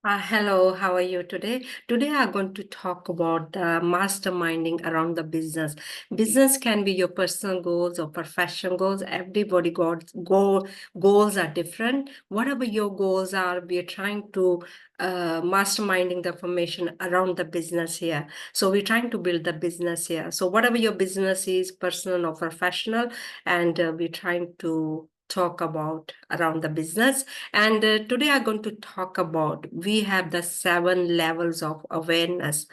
Hello, how are you today? Today, I'm going to talk about the masterminding around the business. Business can be your personal goals or professional goals. Everybody goals are different. Whatever your goals are, we are trying to masterminding the information around the business here. So we're trying to build the business here. So whatever your business is, personal or professional, and we're trying to talk about around the business. And today I'm going to talk about we have the 7 levels of awareness.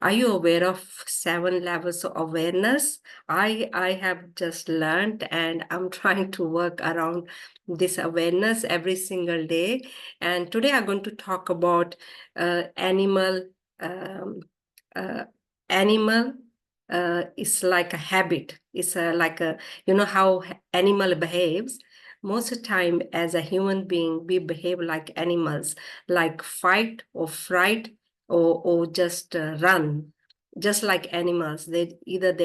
Are you aware of 7 levels of awareness? I have just learned and I'm trying to work around this awareness every single day. And today I'm going to talk about animal um, uh, animal is like a habit. It's like a how animal behaves. Most of the time, as a human being, we behave like animals, like fight or fright or just run, just like animals. They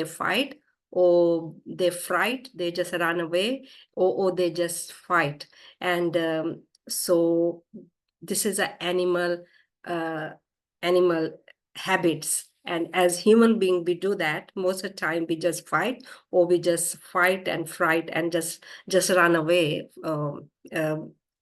fight or they fright, they just run away, or they just fight. And so this is an uh, animal habits. And as human being, we do that most of the time. We just fight, or we just fight and fright and just run away.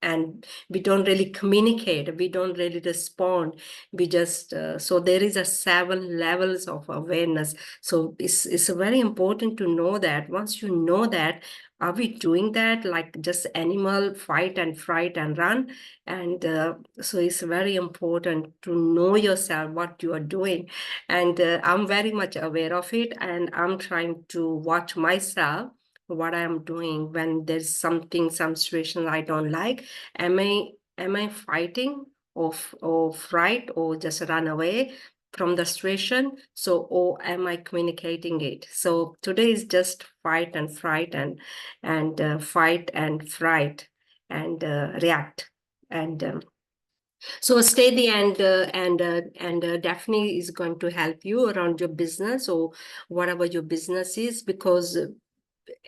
And we don't really communicate. We don't really respond. We just so there is a 7 levels of awareness. So it's very important to know that. Once you know that, are we doing that like just animal fight and fright and run? And so it's very important to know yourself, what you are doing. And I'm very much aware of it, and I'm trying to watch myself, what I'm doing when there's some situation I don't like. Am I fighting or fright or just run away from the situation? So, or am I communicating it? So today is just fight and fright and fight and fright and react. And so stay the end and Daphne is going to help you around your business or whatever your business is, because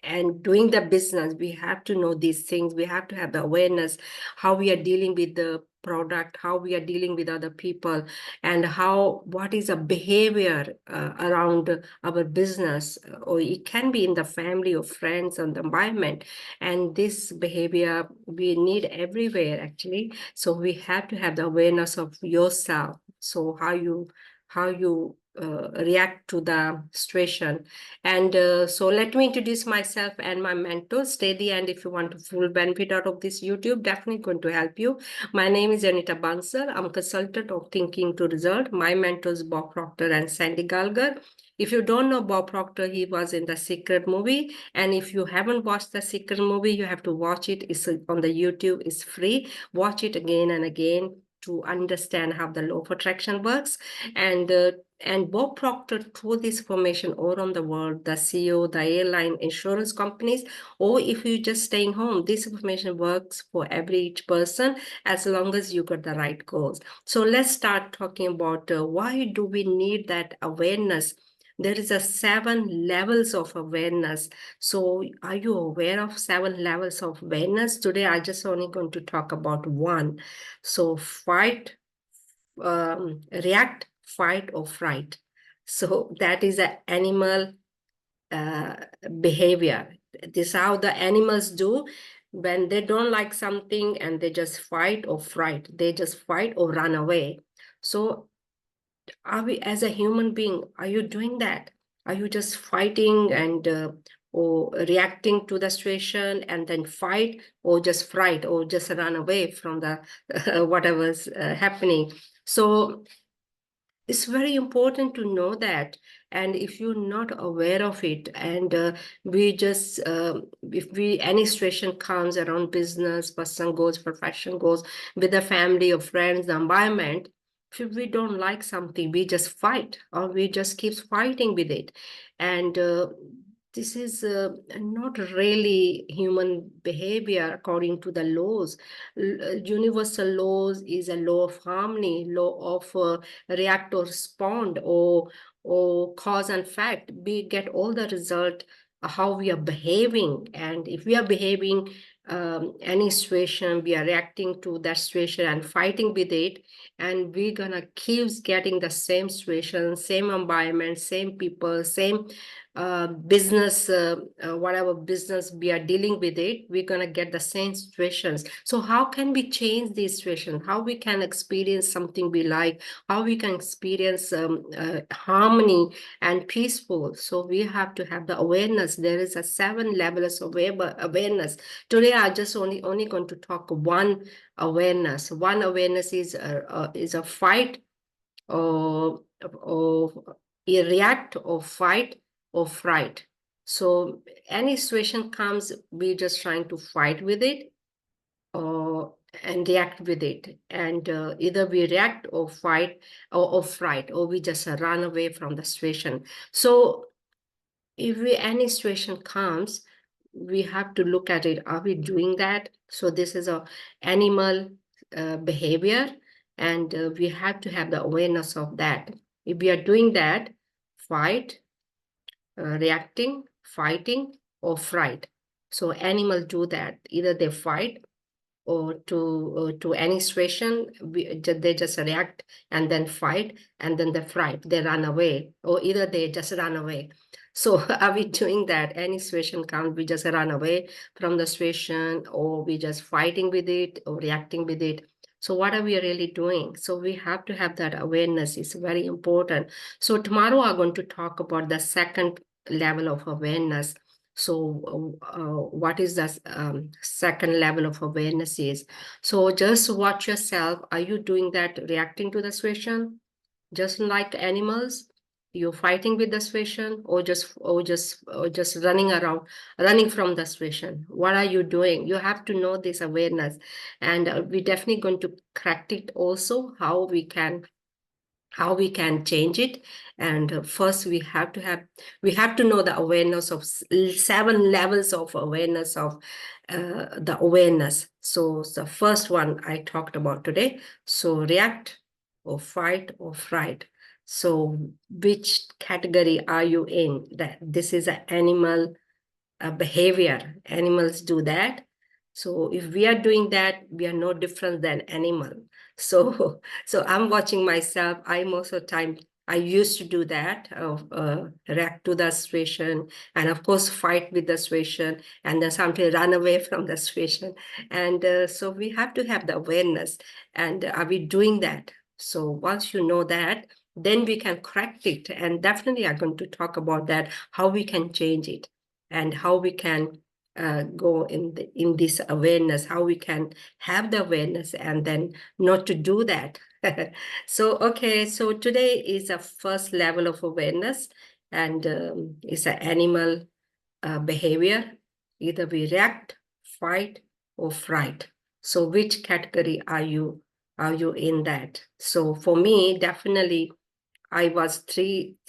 and doing the business, we have to know these things. We have to have the awareness how we are dealing with the product, how we are dealing with other people, and what is a behavior around our business, or it can be in the family or friends and the environment. And this behavior we need everywhere actually. So we have to have the awareness of yourself. So how you react to the situation. And so let me introduce myself and my mentor. Stay the end if you want to full benefit out of this YouTube. Definitely going to help you. My name is Anita Bansal. I'm a consultant of Thinking to Result. My mentors Bob Proctor and Sandy Galgar. If you don't know Bob Proctor, he was in the Secret movie. And if you haven't watched the Secret movie, you have to watch it. It's on the YouTube. It's free. Watch it again and again to understand how the law of attraction works. And Bob Proctor threw this information all around the world, the CEO, the airline, insurance companies, or if you're just staying home, this information works for every each person as long as you got the right goals. So let's start talking about why do we need that awareness. There is a 7 levels of awareness. So are you aware of 7 levels of awareness? Today, I just only going to talk about one. So fight, react, fight, or fright. So that is an animal uh, behavior. This is how the animals do when they don't like something and they just fight or fright. They just fight or run away. So are we, as a human being, are you doing that? Are you just fighting and or reacting to the situation and then fight, or just fright or just run away from the whatever's happening? So it's very important to know that. And if you're not aware of it, and we just if we any situation comes around business, personal goals, profession goals, with the family or friends, the environment, if we don't like something, we just fight, or we just keep fighting with it. And this is not really human behavior according to the laws. Universal laws is a law of harmony, law of react or respond, or cause and fact. We get all the result how we are behaving. And if we are behaving any situation, we are reacting to that situation and fighting with it, and we're gonna keep getting the same situation, same environment, same people, same business, whatever business we are dealing with it, we're gonna get the same situations. So how can we change these situations? How we can experience something we like? How we can experience harmony and peaceful? So we have to have the awareness. There is a 7 levels of awareness. Today, I just only going to talk one awareness. One awareness is a fight or react or fight or fright. So any situation comes, we're just trying to fight with it or and react with it. And either we react or fight or fright, or we just run away from the situation. So if any situation comes, we have to look at it. Are we doing that? So this is a animal behavior, and we have to have the awareness of that. If we are doing that, fight, reacting, fighting, or fright. So animals do that. Either they fight or to any situation, they just react and then fight, and then they fright, they run away, or either they just run away. So are we doing that? Any situation comes, we just run away from the situation, or we just fighting with it or reacting with it. So what are we really doing? So we have to have that awareness. It's very important. So tomorrow I'm going to talk about the second level of awareness. So what is the second level of awareness is? So just watch yourself. Are you doing that, reacting to the situation? Just like animals, you're fighting with the situation, or just running around, running from the situation? What are you doing? You have to know this awareness. And we're definitely going to correct it also, how we can change it. And first we have to know the awareness of 7 levels of awareness of the awareness. So the first one I talked about today. So react or fight or fright. So which category are you in? That this is an animal behavior. Animals do that. So if we are doing that, we are no different than animal. So so I'm watching myself. I most of the time I used to do that, react to the situation, and of course fight with the situation, and then sometimes run away from the situation. And so we have to have the awareness. And are we doing that? So once you know that, then we can correct it. And definitely I'm going to talk about that, how we can change it, and how we can go in this awareness, how we can have the awareness and then not to do that. So, okay, so today is a first level of awareness, and it's an animal behavior. Either we react, fight, or fright. So which category are you in that? So for me, definitely I was three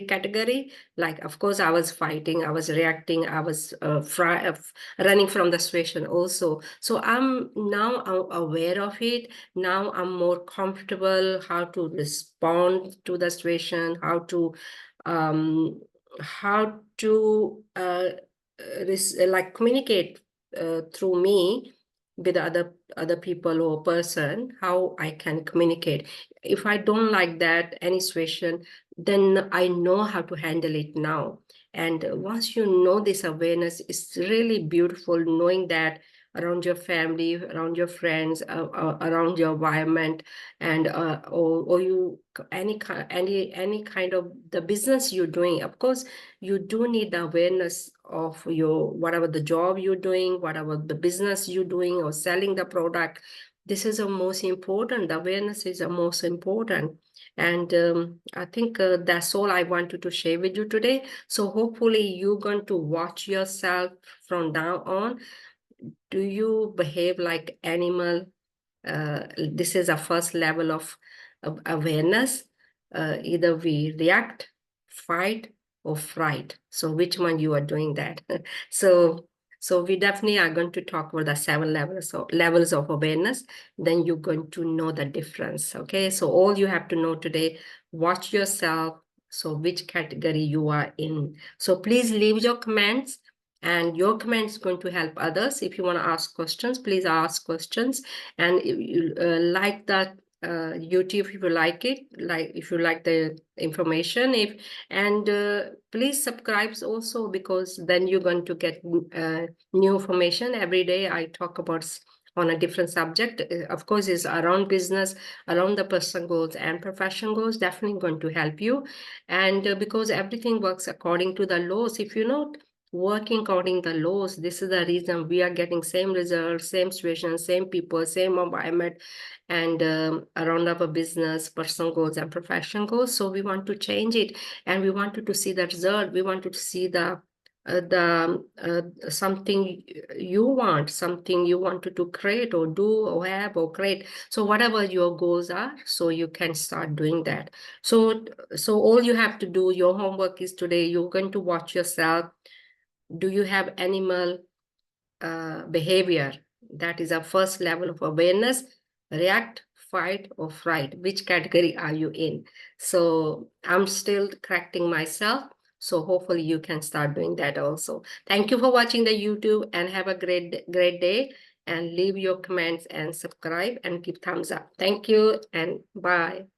category. Like, of course, I was fighting, I was reacting, I was running from the situation also. So I'm now aware of it. Now I'm more comfortable how to respond to the situation, um, how to like communicate through me with other people or person, how I can communicate. If I don't like that, any situation, then I know how to handle it now. And once you know this awareness, it's really beautiful knowing that around your family, around your friends, around your environment, and or you any kind of the business you're doing. Of course, you do need the awareness of your whatever the job you're doing, whatever the business you're doing, or selling the product. This is the most important. The awareness is the most important. And I think that's all I wanted to share with you today. So hopefully you're going to watch yourself from now on. Do you behave like animal? This is a first level of awareness. Either we react, fight, or fright. So which one you are doing that? So we definitely are going to talk about the 7 levels of awareness. Then you're going to know the difference. Okay, so all you have to know today, watch yourself. So which category you are in. So please leave your comments, and your comments going to help others. If you want to ask questions, please ask questions. And if you like that YouTube, if you like it, like if you like the information, please subscribe also, because then you're going to get new information every day. I talk about on a different subject. Of course, is around business, around the personal goals and professional goals, definitely going to help you. And because everything works according to the laws, if you're not working according to the laws, this is the reason we are getting same results, same situation, same people, same environment, and around our business, personal goals and professional goals. So we want to change it, and we wanted to see the result. We wanted to see the something you want, something you wanted to create or do or have or create. So whatever your goals are, so you can start doing that. So all you have to do, your homework is today, you're going to watch yourself. Do you have animal behavior? That is our first level of awareness. React, fight, or fright. Which category are you in? So I'm still correcting myself. So hopefully you can start doing that also. Thank you for watching the YouTube, and have a great day. And leave your comments and subscribe and give thumbs up. Thank you and bye.